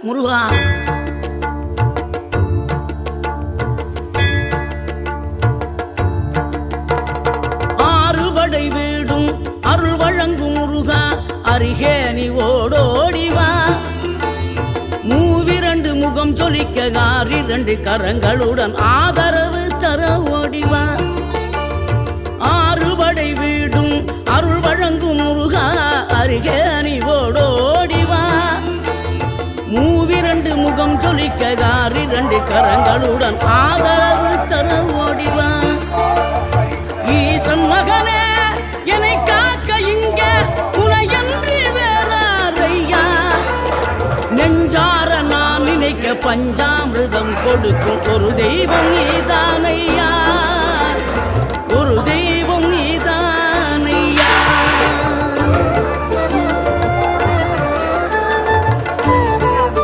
முருகா ஆறுபடை வீடும் அருள் வழங்கும் முருகா அருகே நீ ஓடோடிவா. மூவிரண்டு முகம் சொலிக்க ஆறிரண்டு கரங்களுடன் ஆதரவு தர ஓடிவா. ஆறுபடை வீடும் அருள் வழங்கும் முருகா அருகே நீ ஓடோடிவா. மூவிரண்டு முகம் சொலிக்க ஆறிரண்டு கரங்களுடன் ஆதரவு தர ஓடிவா. ஈசன் மகனே என்னை காக்க இங்க உனையன்றி வேறாரையா. நெஞ்சார நான் நினைக்க பஞ்சாமிர்தம் கொடுக்கும் ஒரு தெய்வம் நீதானையா.